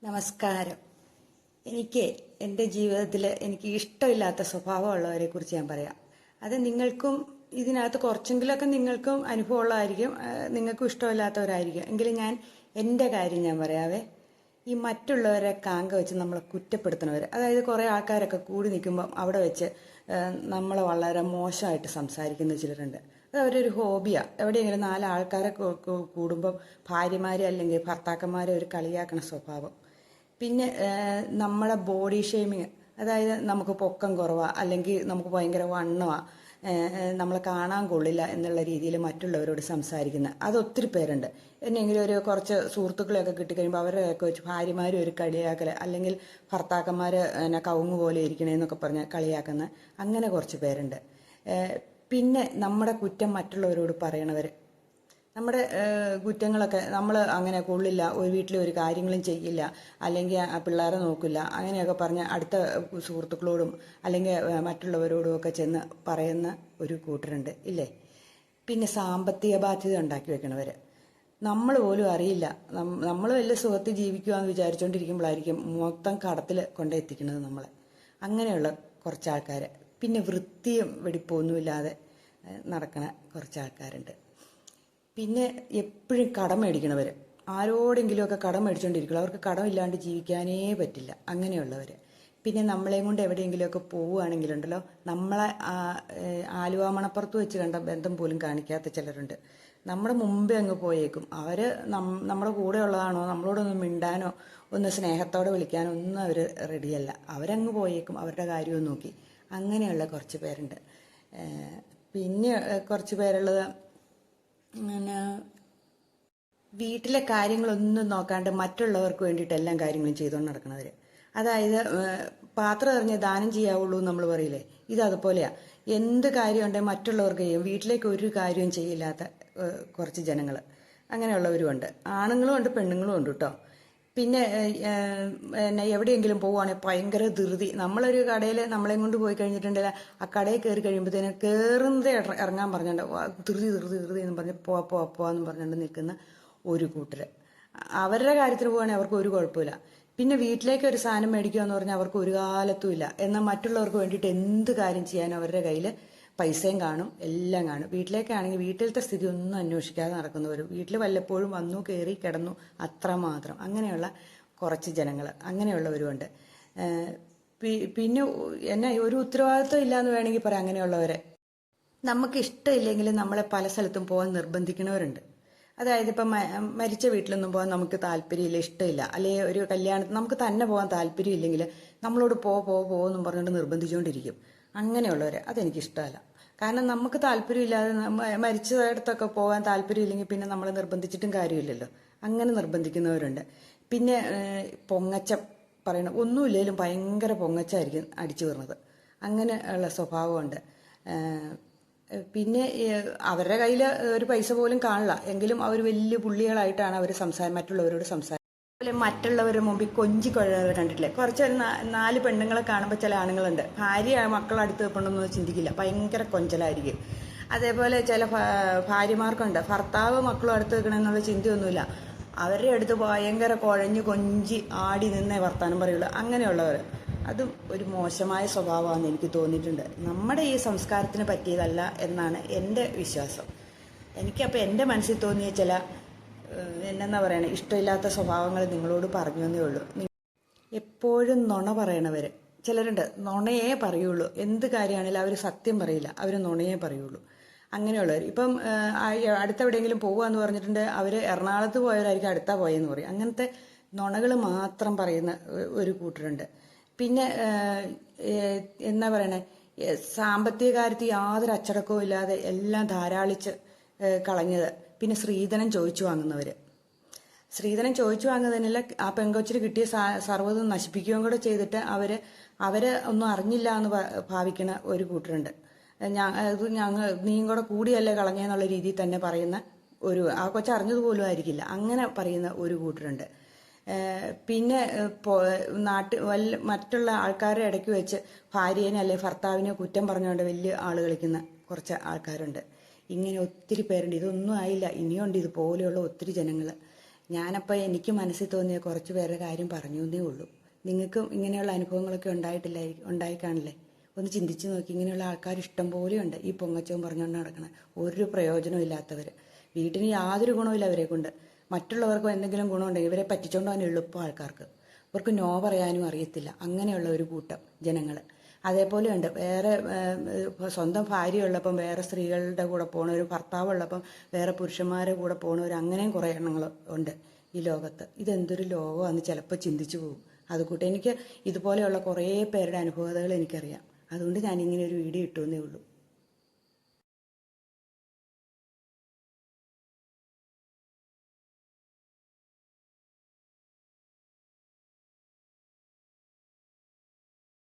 നമസ്കാരം. എനിക്ക് എൻ്റെ ജീവിതത്തിൽ എനിക്ക് ഇഷ്ടമില്ലാത്ത സ്വഭാവമുള്ളവരെ കുറിച്ച് ഞാൻ പറയാം. അത് നിങ്ങൾക്കും ഇതിനകത്ത് കുറച്ചെങ്കിലുമൊക്കെ നിങ്ങൾക്കും അനുഭവമുള്ളതായിരിക്കും, നിങ്ങൾക്കും ഇഷ്ടമില്ലാത്തവരായിരിക്കും. എങ്കിലും ഞാൻ എൻ്റെ കാര്യം ഞാൻ പറയാവേ. ഈ മറ്റുള്ളവരെ കാങ്ക വെച്ച് നമ്മളെ കുറ്റപ്പെടുത്തുന്നവർ, അതായത് കുറേ ആൾക്കാരൊക്കെ കൂടി നിൽക്കുമ്പം അവിടെ വെച്ച് നമ്മളെ വളരെ മോശമായിട്ട് സംസാരിക്കുന്ന ചിലരുണ്ട്. അത് അവരൊരു ഹോബിയാണ്. എവിടെയെങ്കിലും നാല് ആൾക്കാരെ കൂടുമ്പം ഭാര്യമാരെ അല്ലെങ്കിൽ ഭർത്താക്കന്മാരെ ഒരു കളിയാക്കണ സ്വഭാവം. പിന്നെ നമ്മളെ ബോഡി ഷേമിങ്, അതായത് നമുക്ക് പൊക്കം കുറവാണ് അല്ലെങ്കിൽ നമുക്ക് ഭയങ്കര വണ്ണമാണ്, നമ്മളെ കാണാൻ കൊള്ളില്ല എന്നുള്ള രീതിയിൽ മറ്റുള്ളവരോട് സംസാരിക്കുന്ന അത് ഒത്തിരി പേരുണ്ട്. എന്നെങ്കിലും ഒരു കുറച്ച് സുഹൃത്തുക്കളെയൊക്കെ കിട്ടിക്കഴിയുമ്പോൾ അവരെയൊക്കെ വെച്ച് ഭാര്യമാരും ഒരു കളിയാക്കൽ, അല്ലെങ്കിൽ ഭർത്താക്കന്മാർ എന്നെ കവുങ്ങ് പോലെ ഇരിക്കണേന്നൊക്കെ പറഞ്ഞ് കളിയാക്കുന്ന അങ്ങനെ കുറച്ച് പേരുണ്ട്. പിന്നെ നമ്മുടെ കുറ്റം മറ്റുള്ളവരോട് പറയണവർ, നമ്മുടെ കുറ്റങ്ങളൊക്കെ നമ്മൾ അങ്ങനെ കൊള്ളില്ല, ഒരു വീട്ടിൽ ഒരു കാര്യങ്ങളും ചെയ്യില്ല, അല്ലെങ്കിൽ പിള്ളേരെ നോക്കില്ല, അങ്ങനെയൊക്കെ പറഞ്ഞ് അടുത്ത സുഹൃത്തുക്കളോടും അല്ലെങ്കിൽ മറ്റുള്ളവരോടും ഒക്കെ ചെന്ന് പറയുന്ന ഒരു കൂട്ടരുണ്ട് ഇല്ലേ. പിന്നെ സാമ്പത്തിക ബാധ്യത ഉണ്ടാക്കി വെക്കണവർ, നമ്മൾ പോലും അറിയില്ല, നമ്മൾ വലിയ സുഖത്തിൽ ജീവിക്കുകയെന്ന് വിചാരിച്ചുകൊണ്ടിരിക്കുമ്പോഴായിരിക്കും മൊത്തം കടത്തിൽ കൊണ്ടെത്തിക്കുന്നത് നമ്മളെ. അങ്ങനെയുള്ള കുറച്ച് ആൾക്കാർ. പിന്നെ വൃത്തിയും വെടിപ്പൊന്നുമില്ലാതെ നടക്കണ കുറച്ച് ആൾക്കാരുണ്ട്. പിന്നെ എപ്പോഴും കടം മേടിക്കണവർ, ആരോടെങ്കിലുമൊക്കെ കടം മേടിച്ചുകൊണ്ടിരിക്കണം, അവർക്ക് കടമില്ലാണ്ട് ജീവിക്കാനേ പറ്റില്ല, അങ്ങനെയുള്ളവർ. പിന്നെ നമ്മളെയും കൊണ്ട് എവിടെയെങ്കിലുമൊക്കെ പോവുകയാണെങ്കിലുണ്ടല്ലോ, നമ്മളെ ആലുവ മണപ്പുറത്ത് വെച്ച് കണ്ട ബന്ധം പോലും കാണിക്കാത്ത ചിലരുണ്ട്. നമ്മുടെ മുമ്പേ അങ്ങ് പോയേക്കും. അവർ നമ്മുടെ കൂടെ ഉള്ളതാണോ, നമ്മളോടൊന്ന് മിണ്ടാനോ ഒന്ന് സ്നേഹത്തോടെ വിളിക്കാനോ ഒന്നും അവർ റെഡിയല്ല. അവരങ്ങ് പോയേക്കും അവരുടെ കാര്യവും നോക്കി. അങ്ങനെയുള്ള കുറച്ച് പേരുണ്ട്. പിന്നെ കുറച്ച് പേരുള്ളത് പിന്നെ വീട്ടിലെ കാര്യങ്ങളൊന്നും നോക്കാണ്ട് മറ്റുള്ളവർക്ക് വേണ്ടിയിട്ട് എല്ലാ കാര്യങ്ങളും ചെയ്തുകൊണ്ട് നടക്കുന്നവർ. അതായത് പാത്രം എറിഞ്ഞ് ദാനം ചെയ്യാവുള്ളൂ നമ്മൾ പറയില്ലേ, ഇതതുപോലെയാണ്. എന്ത് കാര്യം ഉണ്ടെങ്കിൽ മറ്റുള്ളവർക്ക് ചെയ്യും, വീട്ടിലേക്ക് ഒരു കാര്യവും ചെയ്യില്ലാത്ത കുറച്ച് ജനങ്ങൾ. അങ്ങനെയുള്ളവരും ഉണ്ട്. ആണുങ്ങളും ഉണ്ട് പെണ്ണുങ്ങളും ഉണ്ട് കേട്ടോ. പിന്നെ എവിടെയെങ്കിലും പോവുകയാണെങ്കിൽ ഭയങ്കര ധൃതി. നമ്മളൊരു കടയിൽ നമ്മളെയും കൊണ്ട് പോയി കഴിഞ്ഞിട്ടുണ്ടെങ്കിൽ ആ കടയിൽ കയറി കഴിയുമ്പോഴത്തേനും കയറുന്നതേ ഇറങ്ങാൻ പറഞ്ഞുകൊണ്ട് ധൃതി ധൃതി ധൃതി എന്ന് പറഞ്ഞ് പോവാന്ന് പറഞ്ഞുകൊണ്ട് നിൽക്കുന്ന ഒരു കൂട്ടർ. അവരുടെ കാര്യത്തിന് പോവുകയാണെങ്കിൽ അവർക്ക് ഒരു കുഴപ്പമില്ല. പിന്നെ വീട്ടിലേക്ക് ഒരു സാധനം മേടിക്കുക എന്ന് പറഞ്ഞാൽ അവർക്ക് ഒരു കാലത്തും ഇല്ല. എന്നാൽ മറ്റുള്ളവർക്ക് വേണ്ടിയിട്ട് എന്ത് കാര്യം ചെയ്യാനും അവരുടെ കയ്യിൽ പൈസയും കാണും, എല്ലാം കാണും. വീട്ടിലേക്കാണെങ്കിൽ വീട്ടിലത്തെ സ്ഥിതി ഒന്നും അന്വേഷിക്കാതെ നടക്കുന്നവർ, വീട്ടിൽ വല്ലപ്പോഴും വന്നു കയറി കിടന്നു അത്രമാത്രം. അങ്ങനെയുള്ള കുറച്ച് ജനങ്ങൾ, അങ്ങനെയുള്ളവരുമുണ്ട്. പിന്നെ എന്നെ ഒരു ഉത്തരവാദിത്വം ഇല്ലയെന്ന് വേണമെങ്കിൽ പറയാം. അങ്ങനെയുള്ളവരെ നമുക്ക് ഇഷ്ടമില്ലെങ്കിൽ നമ്മളെ പല സ്ഥലത്തും പോകാൻ നിർബന്ധിക്കുന്നവരുണ്ട്. അതായത് ഇപ്പം മരിച്ച വീട്ടിലൊന്നും പോകാൻ നമുക്ക് താല്പര്യമില്ല, ഇഷ്ടമില്ല, അല്ലെങ്കിൽ ഒരു കല്യാണത്തിന് നമുക്ക് തന്നെ പോകാൻ താല്പര്യമില്ലെങ്കിൽ നമ്മളോട് പോകുമെന്നും പറഞ്ഞുകൊണ്ട് നിർബന്ധിച്ചുകൊണ്ടിരിക്കും. അങ്ങനെയുള്ളവർ അതെനിക്കിഷ്ടമല്ല. കാരണം നമുക്ക് താല്പര്യമില്ലാതെ മരിച്ചയിടത്തൊക്കെ പോകാൻ താല്പര്യമില്ലെങ്കിൽ പിന്നെ നമ്മളെ നിർബന്ധിച്ചിട്ടും കാര്യമില്ലല്ലോ. അങ്ങനെ നിർബന്ധിക്കുന്നവരുണ്ട്. പിന്നെ പൊങ്ങച്ചം പറയണം, ഒന്നുമില്ലെങ്കിലും ഭയങ്കര പൊങ്ങച്ചായിരിക്കും അടിച്ചു വരുന്നത്. അങ്ങനെ ഉള്ള സ്വഭാവമുണ്ട്. പിന്നെ അവരുടെ കയ്യിൽ ഒരു പൈസ പോലും കാണില്ല, എങ്കിലും അവർ വലിയ പുള്ളികളായിട്ടാണ് അവർ മറ്റുള്ളവരോട് സംസാരിക്കുന്നത്. അതുപോലെ മറ്റുള്ളവരുടെ മുമ്പിൽ കൊഞ്ചിക്കൊഴവർ കണ്ടിട്ടില്ലേ. കുറച്ച് 4 പെണ്ണുങ്ങളെ കാണുമ്പോൾ ചില ആണുങ്ങളുണ്ട്, ഭാര്യ മക്കളടുത്ത് വെക്കണമെന്നൊന്നും ചിന്തിക്കില്ല, ഭയങ്കര കൊഞ്ചലായിരിക്കും. അതേപോലെ ചില ഭാര്യമാർക്കുണ്ട് ഭർത്താവ് മക്കളും അടുത്ത് വെക്കണമെന്നുള്ള ചിന്തയൊന്നുമില്ല, അവരുടെ അടുത്ത് ഭയങ്കര കുഴഞ്ഞ് കൊഞ്ചി ആടി നിന്നേ വർത്താനം പറയുള്ളൂ. അങ്ങനെയുള്ളവർ അതും ഒരു മോശമായ സ്വഭാവമാണെന്ന് എനിക്ക് തോന്നിയിട്ടുണ്ട്. നമ്മുടെ ഈ സംസ്കാരത്തിന് പറ്റിയതല്ല എന്നാണ് എൻ്റെ വിശ്വാസം. എനിക്കപ്പോൾ എൻ്റെ മനസ്സിൽ തോന്നിയ ചില എന്നാ പറയണേ ഇഷ്ടമില്ലാത്ത സ്വഭാവങ്ങൾ നിങ്ങളോട് പറഞ്ഞു എന്നേ ഉള്ളൂ. എപ്പോഴും നുണ പറയണവർ ചിലരുണ്ട്, നുണയേ പറയുള്ളൂ. എന്ത് കാര്യമാണെങ്കിലും അവർ സത്യം പറയില്ല, അവർ നുണയേ പറയുള്ളൂ. അങ്ങനെയുള്ളവർ ഇപ്പം അടുത്തെവിടെയെങ്കിലും പോകുകയെന്ന് പറഞ്ഞിട്ടുണ്ട്, അവർ എറണാകുളത്ത് പോയവരായിരിക്കും അടുത്താ പോയെന്ന് പറയും. അങ്ങനത്തെ നുണകൾ മാത്രം പറയുന്ന ഒരു കൂട്ടരുണ്ട്. പിന്നെ എന്നാ പറയണേ, സാമ്പത്തിക കാര്യത്തിൽ യാതൊരു അച്ചടക്കവും ഇല്ലാതെ എല്ലാം ധാരാളിച്ച് കളഞ്ഞത്. പിന്നെ സ്ത്രീധനം ചോദിച്ചു വാങ്ങുന്നവർ, സ്ത്രീധനം ചോദിച്ചു വാങ്ങുന്നതിനല്ല, ആ പെങ്കൊച്ചിന് കിട്ടിയ സർവ്വതും നശിപ്പിക്കുകയും കൂടെ ചെയ്തിട്ട് അവരെ ഒന്നും അറിഞ്ഞില്ല എന്ന് ഭാവിക്കുന്ന ഒരു കൂട്ടരുണ്ട്. നീയും കൂടെ കൂടിയല്ലേ കളഞ്ഞെന്നുള്ള രീതിയിൽ തന്നെ പറയുന്ന ആ കൊച്ചു അറിഞ്ഞതുപോലും ആയിരിക്കില്ല, അങ്ങനെ പറയുന്ന ഒരു കൂട്ടരുണ്ട്. പിന്നെ മറ്റുള്ള ആൾക്കാരുടെ ഇടയ്ക്ക് വെച്ച് ഭാര്യേനെ അല്ലെ ഭർത്താവിനെ കുറ്റം പറഞ്ഞുകൊണ്ട് വലിയ ആൾ കളിക്കുന്ന കുറച്ച് ആൾക്കാരുണ്ട്. ഇങ്ങനെ ഒത്തിരി പേരുണ്ട്. ഇതൊന്നും ആയില്ല, ഇനിയുണ്ട് ഇതുപോലെയുള്ള ഒത്തിരി ജനങ്ങൾ. ഞാനപ്പോൾ എനിക്ക് മനസ്സിൽ തോന്നിയ കുറച്ച് പേരുടെ കാര്യം പറഞ്ഞു എന്നേ ഉള്ളൂ. നിങ്ങൾക്കും ഇങ്ങനെയുള്ള അനുഭവങ്ങളൊക്കെ ഉണ്ടായി കാണില്ലേ? ഒന്ന് ചിന്തിച്ച് നോക്കി. ഇങ്ങനെയുള്ള ആൾക്കാർ ഇഷ്ടം പോലെയുണ്ട്. ഈ പൊങ്ങച്ചവും പറഞ്ഞുകൊണ്ട് നടക്കണ ഒരു പ്രയോജനവും ഇല്ലാത്തവർ. വീട്ടിന് യാതൊരു ഗുണമില്ല അവരെ കൊണ്ട്. മറ്റുള്ളവർക്കും എന്തെങ്കിലും ഗുണമുണ്ടെങ്കിൽ ഇവരെ പറ്റിച്ചോണ്ട് പോകാൻ എളുപ്പം ആൾക്കാർക്ക്. അവർക്ക് നോ പറയാനും അറിയത്തില്ല. അങ്ങനെയുള്ള ഒരു കൂട്ടം ജനങ്ങൾ. അതേപോലെയുണ്ട് വേറെ സ്വന്തം ഭാര്യയുള്ളപ്പം വേറെ സ്ത്രീകളുടെ കൂടെ പോണവർ, ഭർത്താവുള്ളപ്പം വേറെ പുരുഷന്മാരുടെ കൂടെ പോണവർ, അങ്ങനെയും കുറേ എണ്ണങ്ങൾ ഉണ്ട് ഈ ലോകത്ത്. ഇതെന്തൊരു ലോകമാണെന്ന് ചിലപ്പോൾ ചിന്തിച്ചു പോകും. അതുകൂട്ട് എനിക്ക് ഇതുപോലെയുള്ള കുറേ പേരുടെ അനുഭവതകൾ എനിക്കറിയാം. അതുകൊണ്ട് ഞാനിങ്ങനെ ഒരു വീഡിയോ ഇട്ടു എന്നേ ഉള്ളൂ.